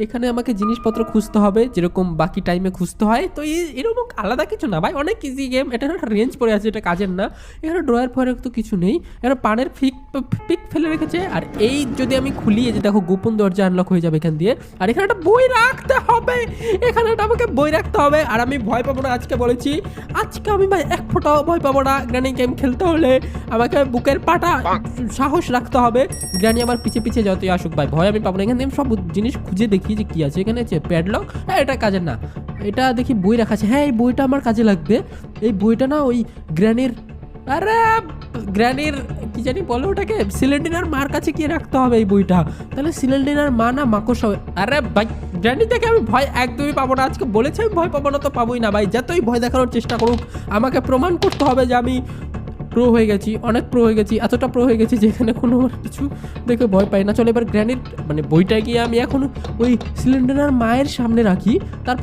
এখানে আমাকে জিনিসপত্র খুঁজতে হবে যেরকম বাকি টাইমে খুঁজতে হয়। তো এরকম আলাদা কিছু না ভাই, অনেক ইজি গেম। এটা একটা রেঞ্জ পড়ে আছে, এটা কাজের না। এখানে ড্রয়ার ফয়ার তো কিছু নেই, এখানে পানের পিক ফেলে রেখেছে। আর এই যদি আমি খুলি, এই যে দেখো গোপন দরজা আনলক হয়ে যাবে এখান দিয়ে। আর এখানে একটা বই রাখতে হবে, এখানে একটা আমাকে বই রাখতে হবে। আর আমি ভয় পাবো না, আজকে বলেছি, আজকে আমি ভাই এক ফোঁটাও ভয় পাবো না। গ্র্যানি গেম খেলতে হলে আমাকে বুকের পাটা সাহস রাখতে হবে। গ্র্যানি আমার পিছে পিছে যতই আসুক ভাই, ভয় আমি পাবো না। এখানে আমি সব জিনিস খুঁজে দেখি যে কি আছে এখানে। প্যাডলক, হ্যাঁ এটা কাজের না। এটা দেখি বই রাখা আছে, হ্যাঁ এই বইটা আমার কাজে লাগবে। এই বইটা না ওই গ্র্যানির, আরে গ্র্যানির কি জানি বলে ওটাকে, সিলিন্ডার মার কাছে গিয়ে রাখতে হবে এই বইটা। তাহলে সিলিন্ডার মা না মাকড় হবে। আরে ভাই গ্র্যানি থেকে আমি ভয় একদমই পাবো না। আজকে বলেছি আমি ভয় পাবো না, তো পাবোই না ভাই। যতই ভয় দেখানোর চেষ্টা করুক, আমাকে প্রমাণ করতে হবে যে আমি প্রো হয়ে গেছি, অনেক প্রো হয়ে গেছি, এতটা প্রো হয়ে গেছি যেখানে কোনো কিছু দেখে ভয় পাই না। চলো এবার গ্র্যানির মানে বইটা গিয়ে আমি এখন ওই সিলিন্ডার মায়ের সামনে রাখি, তারপর